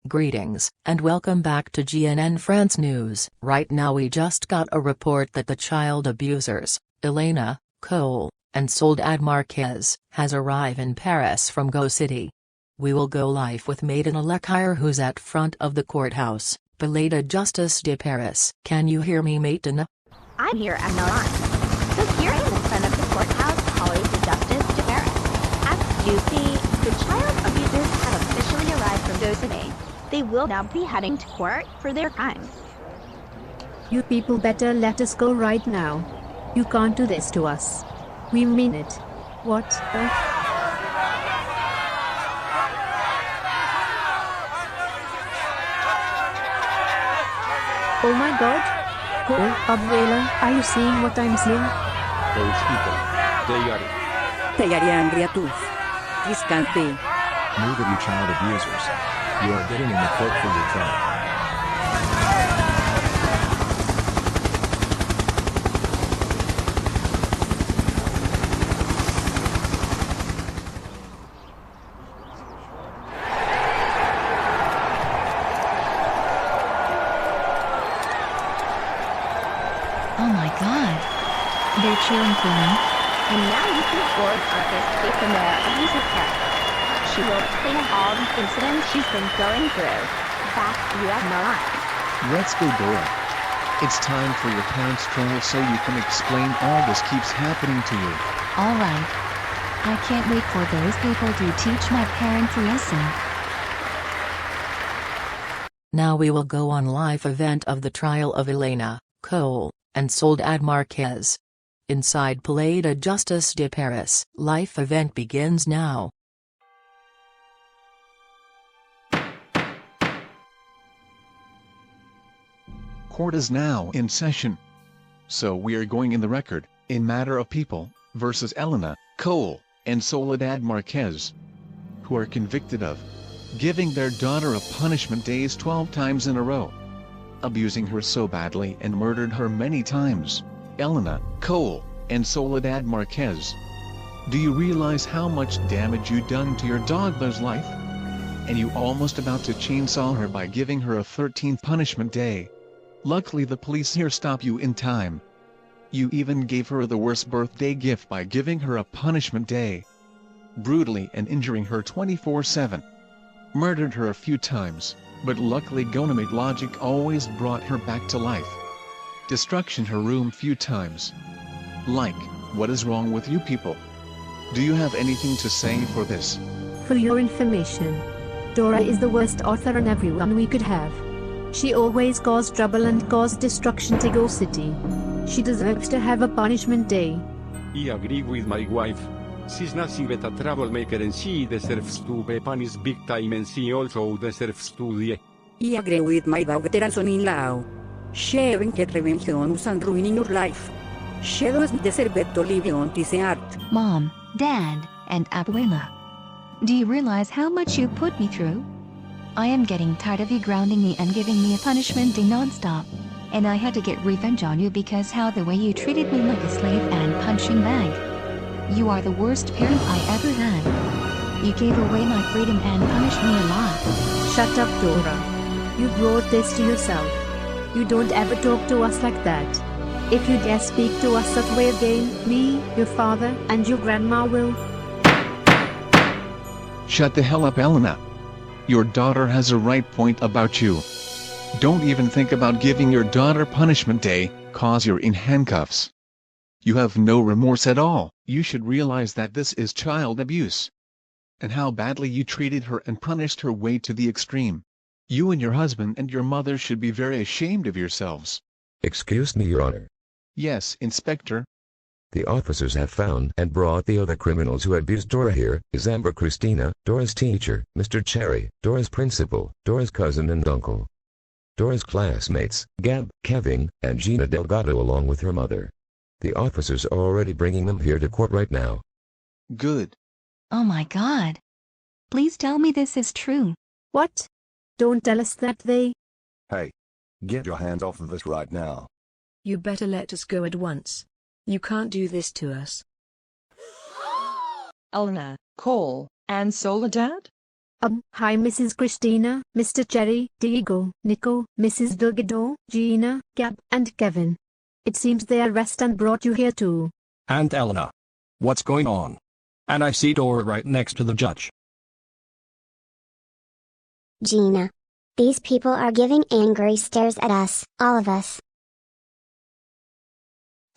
Greetings, and welcome back to GNN France News. Right now we just got a report that the child abusers, Elena, Cole, and Soledad Marquez, has arrived in Paris from Go City. We will go live with Maiden Alekire, who's at front of the courthouse, Palais de Justice de Paris. Can you hear me, Maiden? I'm here at Milan. So here I am in front of the courthouse, Palais de Justice de Paris. As you see, the child abusers have officially arrived from Go City. They will now be heading to court for their crimes. You people better let us go right now. You can't do this to us. We mean it. What the? Oh my god. Cole, Abuela, are you seeing what I'm seeing? Those people, they are angry at us. This can't be. Move it, you child abusers. You are getting in the court for your trial. Oh my god. They're cheering for me. And now you can board our first case in their abusive character. She will explain all the incidents she's been going through. Back to you at Milan. Let's go, Dora. It's time for your parents' trial so you can explain all this keeps happening to you. Alright. I can't wait for those people to teach my parents a lesson. Now we will go on live event of the trial of Elena, Cole, and Soledad Marquez. Inside Palais de Justice de Paris. Live event begins now. Court is now in session. So we are going in the record, in matter of people, versus Elena, Cole, and Soledad Marquez, who are convicted of giving their daughter a punishment days 12 times in a row, abusing her so badly and murdered her many times. Elena, Cole, and Soledad Marquez, do you realize how much damage you done to your daughter's life? And you almost about to chainsaw her by giving her a 13th punishment day. Luckily the police here stop you in time. You even gave her the worst birthday gift by giving her a punishment day. Brutally and injuring her 24/7. Murdered her a few times, but luckily Gonamate logic always brought her back to life. Destruction her room few times. Like, what is wrong with you people? Do you have anything to say for this? For your information, Dora is the worst author and everyone we could have. She always caused trouble and caused destruction to Go City. She deserves to have a punishment day. I agree with my wife. She's nothing but a troublemaker and she deserves to be punished big time and she also deserves to die. I agree with my daughter son-in-law. Sharing get revenge on us and ruining your life. She doesn't deserve to live on this earth. Mom, Dad, and Abuela. Do you realize how much you put me through? I am getting tired of you grounding me and giving me a punishment day non-stop. And I had to get revenge on you because how the way you treated me like a slave and punching bag. You are the worst parent I ever had. You gave away my freedom and punished me a lot. Shut up, Dora. You brought this to yourself. You don't ever talk to us like that. If you dare speak to us that way again, me, your father, and your grandma will... Shut the hell up, Elena. Your daughter has a right point about you. Don't even think about giving your daughter punishment day, cause you're in handcuffs. You have no remorse at all. You should realize that this is child abuse. And how badly you treated her and punished her way to the extreme. You and your husband and your mother should be very ashamed of yourselves. Excuse me, Your Honor. Yes, Inspector. The officers have found and brought the other criminals who abused Dora. Here is Amber Christina, Dora's teacher, Mr. Cherry, Dora's principal, Dora's cousin and uncle. Dora's classmates, Gab, Kevin, and Gina Delgado along with her mother. The officers are already bringing them here to court right now. Good. Oh my god. Please tell me this is true. What? Don't tell us that they... Hey. Get your hands off of us right now. You better let us go at once. You can't do this to us. Elena, Cole, and Soledad? Hi Mrs. Christina, Mr. Cherry, Diego, Nico, Mrs. Delgado, Gina, Gab, and Kevin. It seems they arrested and brought you here too. And Elena. What's going on? And I see Dora right next to the judge. Gina. These people are giving angry stares at us, all of us.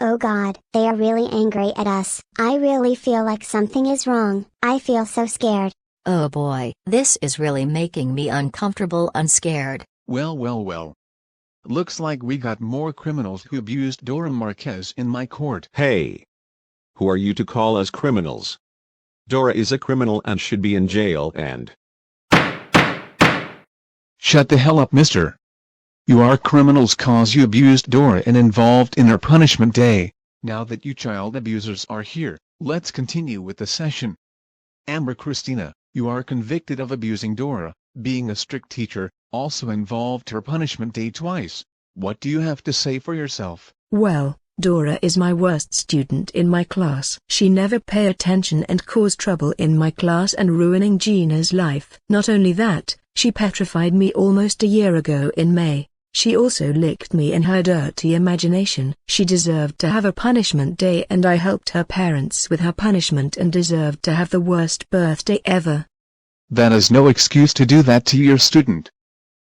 Oh God, they are really angry at us. I really feel like something is wrong. I feel so scared. Oh boy, this is really making me uncomfortable and scared. Well. Looks like we got more criminals who abused Dora Marquez in my court. Hey! Who are you to call us criminals? Dora is a criminal and should be in jail and... Shut the hell up, mister. You are criminals cause you abused Dora and involved in her punishment day. Now that you child abusers are here, let's continue with the session. Amber Christina, you are convicted of abusing Dora, being a strict teacher, also involved her punishment day twice. What do you have to say for yourself? Well, Dora is my worst student in my class. She never pay attention and cause trouble in my class and ruining Gina's life. Not only that, she petrified me almost a year ago in May. She also licked me in her dirty imagination. She deserved to have a punishment day and I helped her parents with her punishment and deserved to have the worst birthday ever. That is no excuse to do that to your student.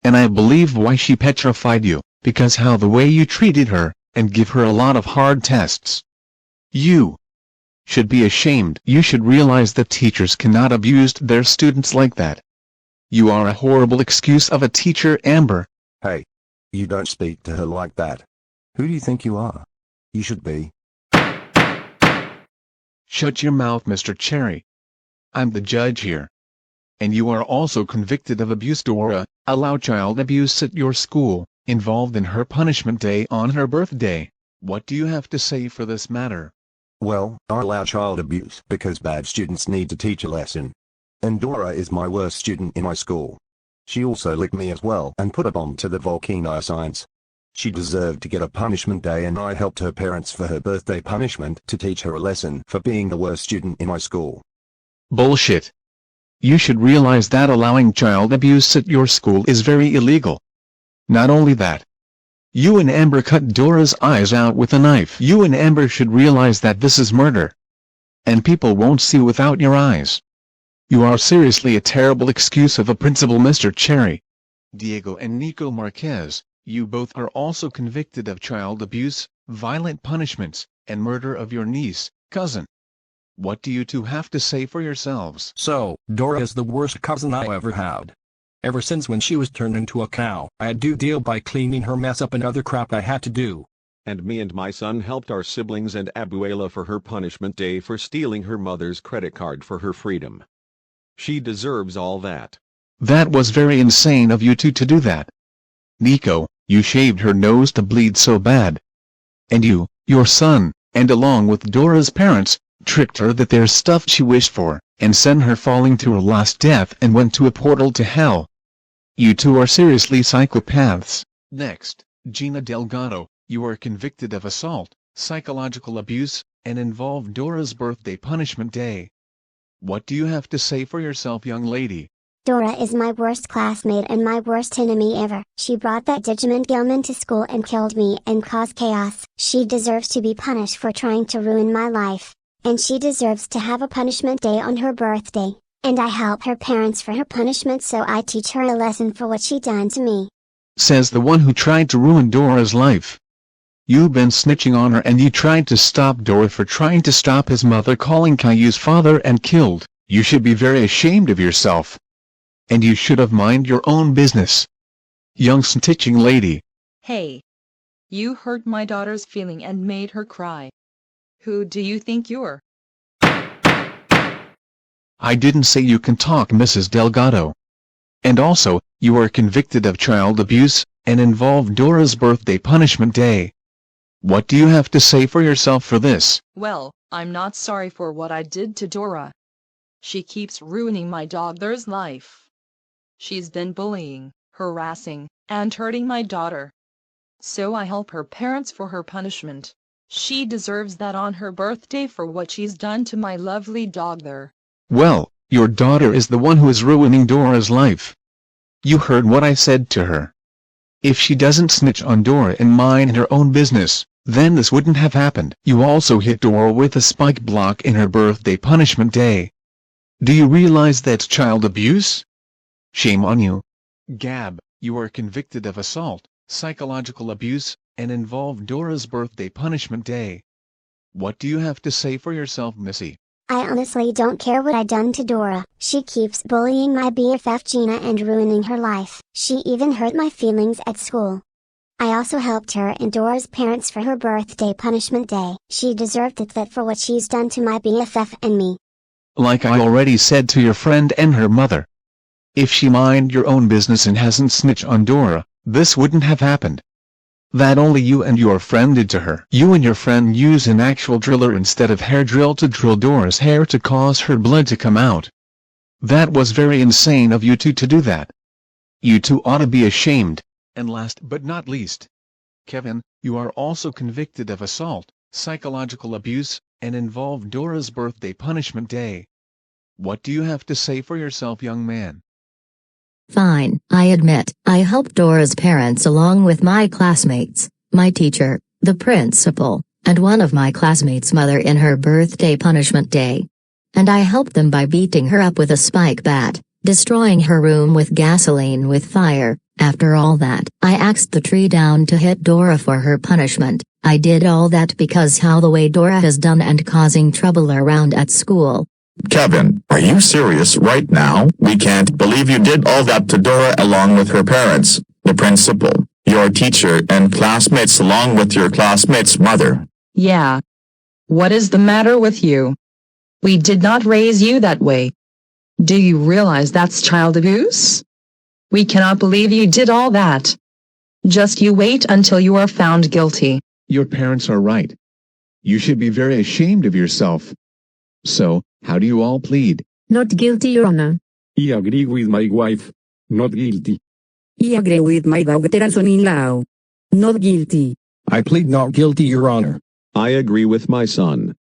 And I believe why she petrified you, because how the way you treated her, and give her a lot of hard tests. You should be ashamed. You should realize that teachers cannot abuse their students like that. You are a horrible excuse of a teacher, Amber. Hey. You don't speak to her like that. Who do you think you are? You should be. Shut your mouth, Mr. Cherry. I'm the judge here. And you are also convicted of abuse. Dora, allow child abuse at your school, involved in her punishment day on her birthday. What do you have to say for this matter? Well, I allow child abuse because bad students need to teach a lesson. And Dora is my worst student in my school. She also licked me as well and put a bomb to the volcano signs. She deserved to get a punishment day and I helped her parents for her birthday punishment to teach her a lesson for being the worst student in my school. Bullshit. You should realize that allowing child abuse at your school is very illegal. Not only that. You and Amber cut Dora's eyes out with a knife. You and Amber should realize that this is murder. And people won't see without your eyes. You are seriously a terrible excuse of a principal, Mr. Cherry. Diego and Nico Marquez, you both are also convicted of child abuse, violent punishments, and murder of your niece, cousin. What do you two have to say for yourselves? So, Dora is the worst cousin I ever had. Ever since when she was turned into a cow, I had to deal by cleaning her mess up and other crap I had to do. And me and my son helped our siblings and Abuela for her punishment day for stealing her mother's credit card for her freedom. She deserves all that. That was very insane of you two to do that. Nico, you shaved her nose to bleed so bad. And you, your son, and along with Dora's parents, tricked her that there's stuff she wished for, and sent her falling to her last death and went to a portal to hell. You two are seriously psychopaths. Next, Gina Delgado, you are convicted of assault, psychological abuse, and involved Dora's birthday punishment day. What do you have to say for yourself, young lady? Dora is my worst classmate and my worst enemy ever. She brought that Digimon Gilman to school and killed me and caused chaos. She deserves to be punished for trying to ruin my life. And she deserves to have a punishment day on her birthday. And I help her parents for her punishment, so I teach her a lesson for what she done to me. Says the one who tried to ruin Dora's life. You've been snitching on her and you tried to stop Dora for trying to stop his mother calling Caillou's father and killed. You should be very ashamed of yourself. And you should have mind your own business. Young snitching lady. Hey. You hurt my daughter's feeling and made her cry. Who do you think you're? I didn't say you can talk, Mrs. Delgado. And also, you are convicted of child abuse, and involved Dora's birthday punishment day. What do you have to say for yourself for this? Well, I'm not sorry for what I did to Dora. She keeps ruining my daughter's life. She's been bullying, harassing, and hurting my daughter. So I help her parents for her punishment. She deserves that on her birthday for what she's done to my lovely daughter. Well, Your daughter is the one who is ruining Dora's life. You heard what I said to her. If she doesn't snitch on Dora and mind her own business, then this wouldn't have happened. You also hit Dora with a spike block in her birthday punishment day. Do you realize that's child abuse? Shame on you. Gab, you are convicted of assault, psychological abuse, and involved Dora's birthday punishment day. What do you have to say for yourself, Missy? I honestly don't care what I done to Dora. She keeps bullying my BFF Gina and ruining her life. She even hurt my feelings at school. I also helped her and Dora's parents for her birthday punishment day. She deserved it for what she's done to my BFF and me. Like I already said to your friend and her mother. If she mind your own business and hasn't snitched on Dora, this wouldn't have happened. That only you and your friend did to her. You and your friend used an actual driller instead of hair drill to drill Dora's hair to cause her blood to come out. That was very insane of you two to do that. You two ought to be ashamed. And last but not least, Kevin, you are also convicted of assault, psychological abuse, and involved Dora's birthday punishment day. What do you have to say for yourself, young man? Fine, I admit, I helped Dora's parents along with my classmates, my teacher, the principal, and one of my classmates' mother in her birthday punishment day. And I helped them by beating her up with a spike bat, destroying her room with gasoline with fire. After all that, I axed the tree down to hit Dora for her punishment. I did all that because how the way Dora has done and causing trouble around at school. Kevin, are you serious right now? We can't believe you did all that to Dora along with her parents, the principal, your teacher and classmates along with your classmates' mother. Yeah. What is the matter with you? We did not raise you that way. Do you realize that's child abuse? We cannot believe you did all that. Just you wait until you are found guilty. Your parents are right. You should be very ashamed of yourself. So, how do you all plead? Not guilty, Your Honor. I agree with my wife. Not guilty. I agree with my veteran son-in-law. Not guilty. I plead not guilty, Your Honor. I agree with my son.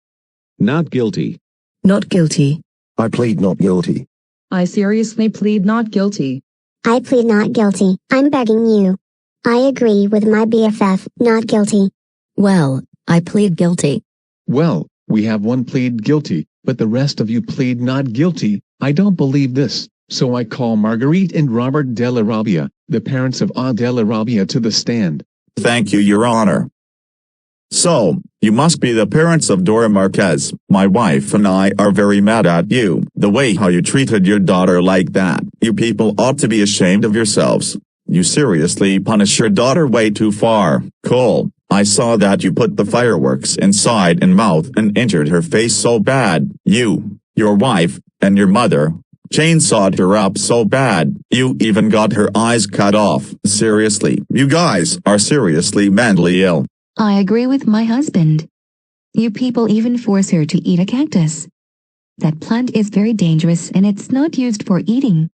Not guilty. Not guilty. I plead not guilty. I seriously plead not guilty. I plead not guilty. I'm begging you. I agree with my BFF, not guilty. Well, I plead guilty. Well, we have one plead guilty, but the rest of you plead not guilty. I don't believe this, so I call Marguerite and Robert Della Robbia, the parents of A Della Robbia, to the stand. Thank you, Your Honor. So, you must be the parents of Dora Marquez. My wife and I are very mad at you. The way how you treated your daughter like that. You people ought to be ashamed of yourselves. You seriously punish your daughter way too far. Cole, I saw that you put the fireworks inside and mouth and injured her face so bad. You, your wife, and your mother chainsawed her up so bad. You even got her eyes cut off. Seriously, you guys are seriously mentally ill. I agree with my husband. You people even force her to eat a cactus. That plant is very dangerous and it's not used for eating.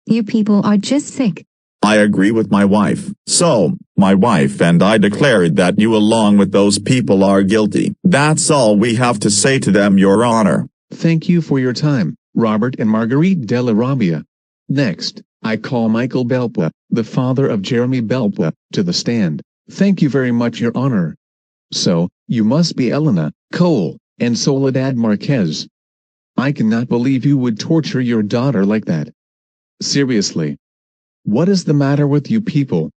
You people are just sick. I agree with my wife. So, my wife and I declared that you along with those people are guilty. That's all we have to say to them, Your Honor. Thank you for your time, Robert and Marguerite Della Robbia. Next, I call Michael Belpa, the father of Jeremy Belpa, to the stand. Thank you very much, Your Honor. So, you must be Elena, Cole, and Soledad Marquez. I cannot believe you would torture your daughter like that. Seriously. What is the matter with you people?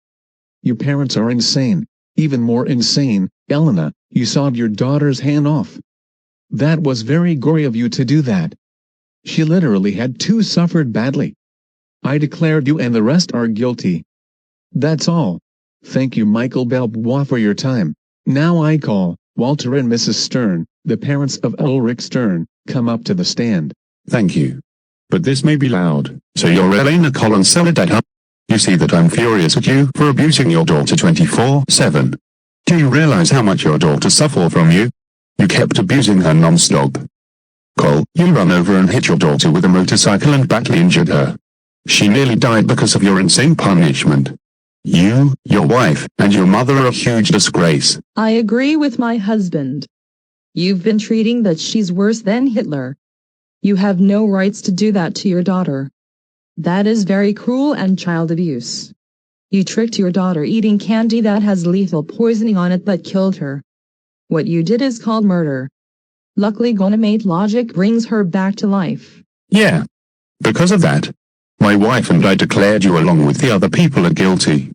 Your parents are insane. Even more insane, Elena, you sawed your daughter's hand off. That was very gory of you to do that. She literally had to suffered badly. I declared you and the rest are guilty. That's all. Thank you, Michael Belbois, for your time. Now I call Walter and Mrs. Stern, the parents of Ulrich Stern, come up to the stand. Thank you. But this may be loud. So you're Elena Collins Soledad, huh? You see that I'm furious at you for abusing your daughter 24/7. Do you realize how much your daughter suffers from you? You kept abusing her non-stop. Cole, you run over and hit your daughter with a motorcycle and badly injured her. She nearly died because of your insane punishment. You, your wife, and your mother are a huge disgrace. I agree with my husband. You've been treating that she's worse than Hitler. You have no rights to do that to your daughter. That is very cruel and child abuse. You tricked your daughter eating candy that has lethal poisoning on it but killed her. What you did is called murder. Luckily Gonamate logic brings her back to life. Yeah. Because of that, my wife and I declared you along with the other people are guilty.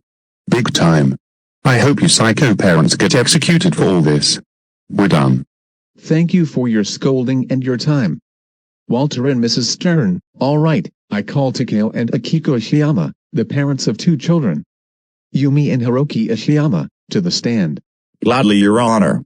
Big time. I hope you psycho parents get executed for all this. We're done. Thank you for your scolding and your time. Walter and Mrs. Stern, alright, I call Takeo and Akiko Ishiyama, the parents of 2 children. Yumi and Hiroki Ishiyama, to the stand. Gladly, Your Honor.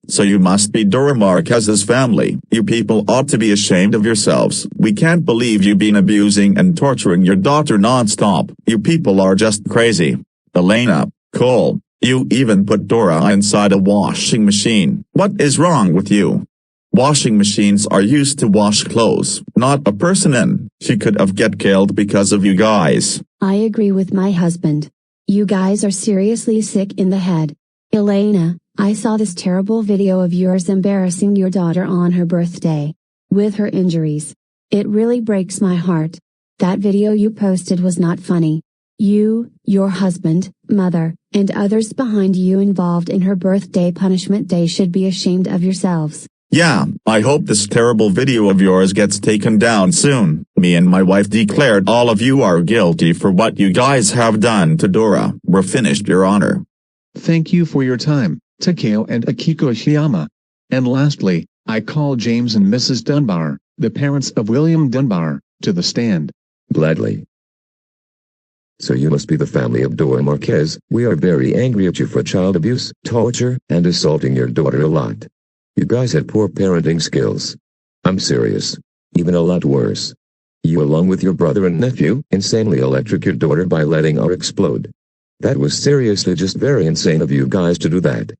So you must be Dora Marquez's family. You people ought to be ashamed of yourselves. We can't believe you've been abusing and torturing your daughter non-stop. You people are just crazy. Elena, Cole, you even put Dora inside a washing machine. What is wrong with you? Washing machines are used to wash clothes, not a person in. She could have get killed because of you guys. I agree with my husband. You guys are seriously sick in the head. Elena, I saw this terrible video of yours embarrassing your daughter on her birthday. With her injuries. It really breaks my heart. That video you posted was not funny. You, your husband, mother, and others behind you involved in her birthday punishment day should be ashamed of yourselves. Yeah, I hope this terrible video of yours gets taken down soon. Me and my wife declared all of you are guilty for what you guys have done to Dora. We're finished, Your Honor. Thank you for your time, Takeo and Akiko Ishiyama. And lastly, I call James and Mrs. Dunbar, the parents of William Dunbar, to the stand. Gladly. So you must be the family of Dora Marquez. We are very angry at you for child abuse, torture, and assaulting your daughter a lot. You guys had poor parenting skills. I'm serious. Even a lot worse. You along with your brother and nephew insanely electric your daughter by letting her explode. That was seriously just very insane of you guys to do that.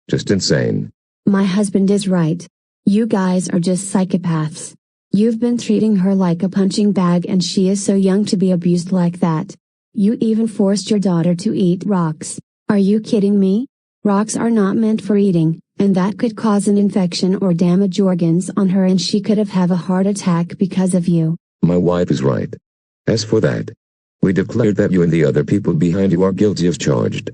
Just insane. My husband is right. You guys are just psychopaths. You've been treating her like a punching bag and she is so young to be abused like that. You even forced your daughter to eat rocks. Are you kidding me? Rocks are not meant for eating, and that could cause an infection or damage organs on her and she could have a heart attack because of you. My wife is right. As for that, we declared that you and the other people behind you are guilty as charged.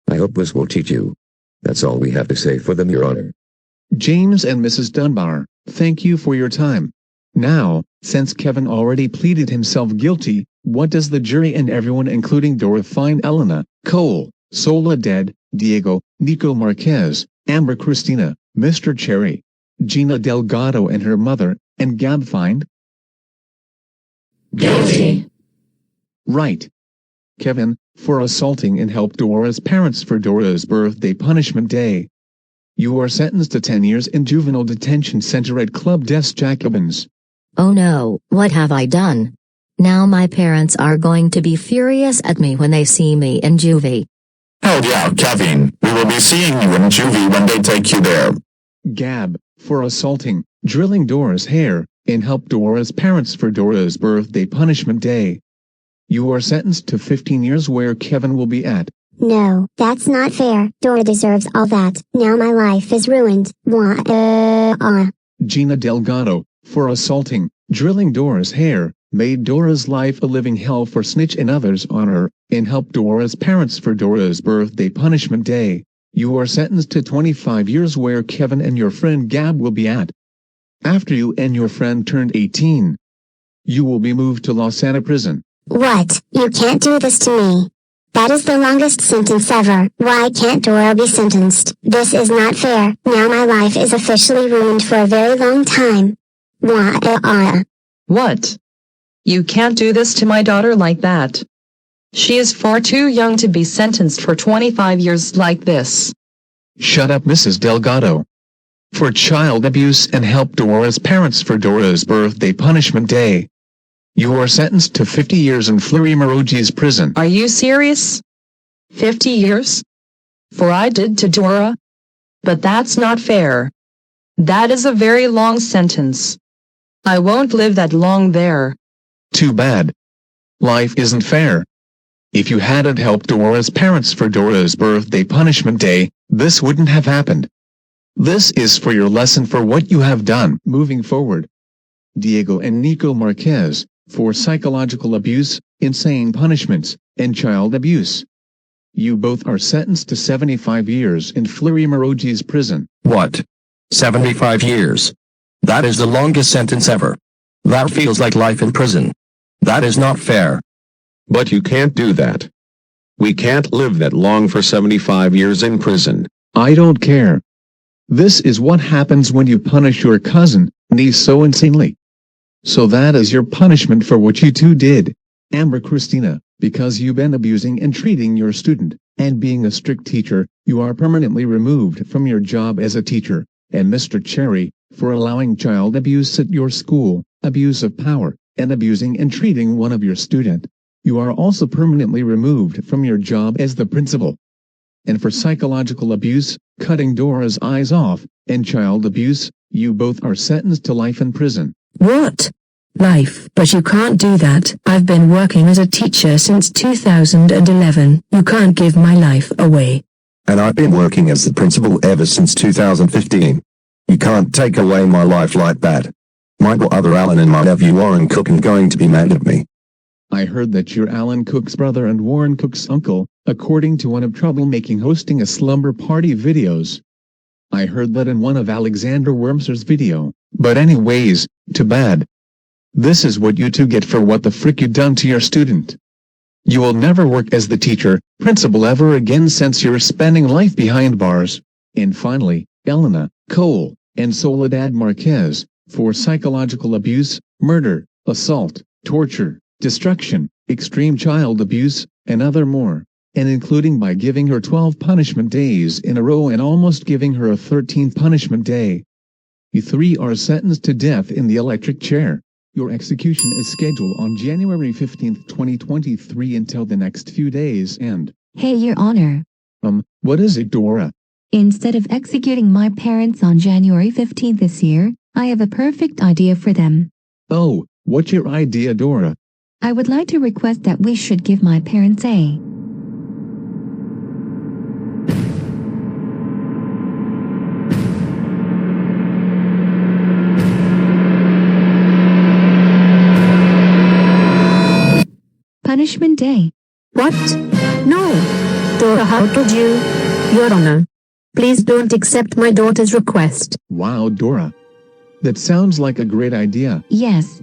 I hope this will teach you. That's all we have to say for them, Your Honor. James and Mrs. Dunbar, thank you for your time. Now, since Kevin already pleaded himself guilty, what does the jury and everyone including Dora find Elena, Cole, Soledad, Diego, Nico Marquez, Amber Cristina, Mr. Cherry, Gina Delgado and her mother, and Gab find? Guilty. Right. Kevin, for assaulting and helped Dora's parents for Dora's birthday punishment day. You are sentenced to 10 years in juvenile detention center at Club des Jacobins. Oh no, what have I done? Now my parents are going to be furious at me when they see me in juvie. Hell yeah, Kevin. We will be seeing you in juvie when they take you there. Gab, for assaulting, drilling Dora's hair, and helped Dora's parents for Dora's birthday punishment day. You are sentenced to 15 years where Kevin will be at. No, that's not fair. Dora deserves all that. Now my life is ruined. Gina Delgado, for assaulting, drilling Dora's hair, made Dora's life a living hell for snitch and others on her, and helped Dora's parents for Dora's birthday punishment day. You are sentenced to 25 years where Kevin and your friend Gab will be at. After you and your friend turned 18, you will be moved to Los Santa Prison. What? You can't do this to me. That is the longest sentence ever. Why can't Dora be sentenced? This is not fair. Now my life is officially ruined for a very long time. What? You can't do this to my daughter like that. She is far too young to be sentenced for 25 years like this. Shut up, Mrs. Delgado. For child abuse and helped Dora's parents for Dora's birthday punishment day. You are sentenced to 50 years in Fleury Moroji's prison. Are you serious? 50 years? For I did to Dora? But that's not fair. That is a very long sentence. I won't live that long there. Too bad. Life isn't fair. If you hadn't helped Dora's parents for Dora's birthday punishment day, this wouldn't have happened. This is for your lesson for what you have done moving forward. Diego and Nico Marquez, for psychological abuse, insane punishments, and child abuse. You both are sentenced to 75 years in Fleury-Mérogis prison. What? 75 years? That is the longest sentence ever. That feels like life in prison. That is not fair. But you can't do that. We can't live that long for 75 years in prison. I don't care. This is what happens when you punish your cousin, niece so insanely. So that is your punishment for what you two did. Amber Christina, because you've been abusing and treating your student, and being a strict teacher, you are permanently removed from your job as a teacher. And Mr. Cherry, for allowing child abuse at your school, abuse of power, and abusing and treating one of your student. You are also permanently removed from your job as the principal. And for psychological abuse, cutting Dora's eyes off, and child abuse, you both are sentenced to life in prison. What? Life? But you can't do that. I've been working as a teacher since 2011. You can't give my life away. And I've been working as the principal ever since 2015. You can't take away my life like that. My brother Alan and my nephew Warren Cook are going to be mad at me. I heard that you're Alan Cook's brother and Warren Cook's uncle, according to one of Troublemaking hosting a slumber party videos. I heard that in one of Alexander Wormser's video, but anyways, too bad. This is what you two get for what the frick you done to your student. You will never work as the teacher, principal ever again since you're spending life behind bars. And finally, Elena, Cole, and Soledad Marquez, for psychological abuse, murder, assault, torture, destruction, extreme child abuse, and other more, and including by giving her 12 punishment days in a row and almost giving her a 13th punishment day. You three are sentenced to death in the electric chair. Your execution is scheduled on January 15, 2023 until the next few days and... Hey, Your Honor. What is it, Dora? Instead of executing my parents on January 15th this year, I have a perfect idea for them. Oh, what's your idea, Dora? I would like to request that we should give my parents a punishment day. What? No! Dora, how could you? Your Honor. Please don't accept my daughter's request. Wow, Dora. That sounds like a great idea. Yes.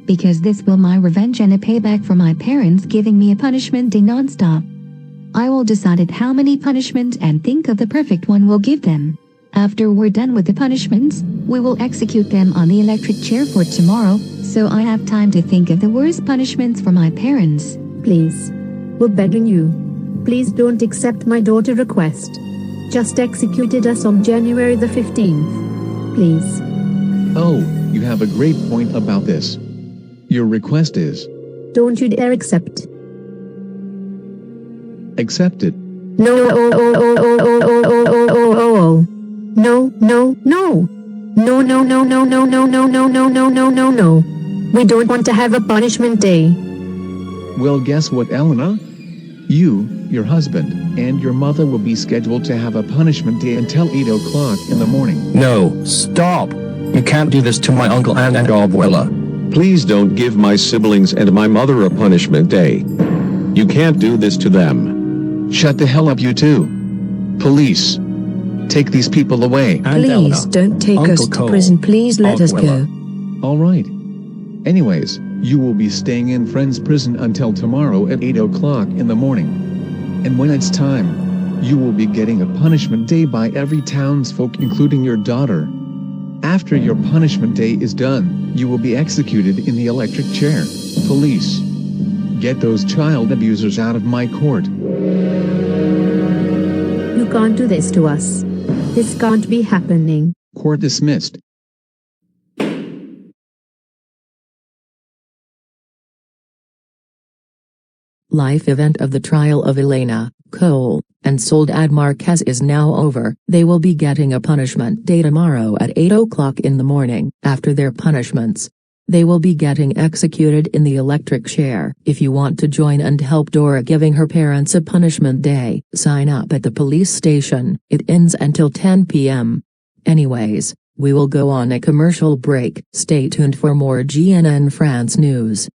Because this will my revenge and a payback for my parents giving me a punishment day non-stop. I will decide at how many punishments and think of the perfect one we'll give them. After we're done with the punishments, we will execute them on the electric chair for tomorrow, so I have time to think of the worst punishments for my parents. Please. We're begging you. Please don't accept my daughter's request. Just executed us on January the 15th. Please. Oh, you have a great point about this. Your request is... Don't you dare accept. Accept it. No, No, no, no. No, no, no, no, no, no, no, no, no, no, no, no, no. We don't want to have a punishment day. Well, guess what, Elena? You, your husband, and your mother will be scheduled to have a punishment day until 8 o'clock in the morning. No, stop. You can't do this to my uncle and abuela. Please don't give my siblings and my mother a punishment day. You can't do this to them. Shut the hell up, you two. Police. Take these people away. And please don't take us to prison. Please let us go. All right. Anyways, you will be staying in Friends Prison until tomorrow at 8 o'clock in the morning. And when it's time, you will be getting a punishment day by every townsfolk, including your daughter. After your punishment day is done, you will be executed in the electric chair. Police. Get those child abusers out of my court. You can't do this to us. This can't be happening. Court dismissed. Life event of the trial of Elena, Cole, and Soledad Marquez is now over. They will be getting a punishment day tomorrow at 8 o'clock in the morning. After their punishments, they will be getting executed in the electric chair. If you want to join and help Dora giving her parents a punishment day, sign up at the police station. It ends until 10 p.m. Anyways, We will go on a commercial break. Stay tuned for more GNN France news.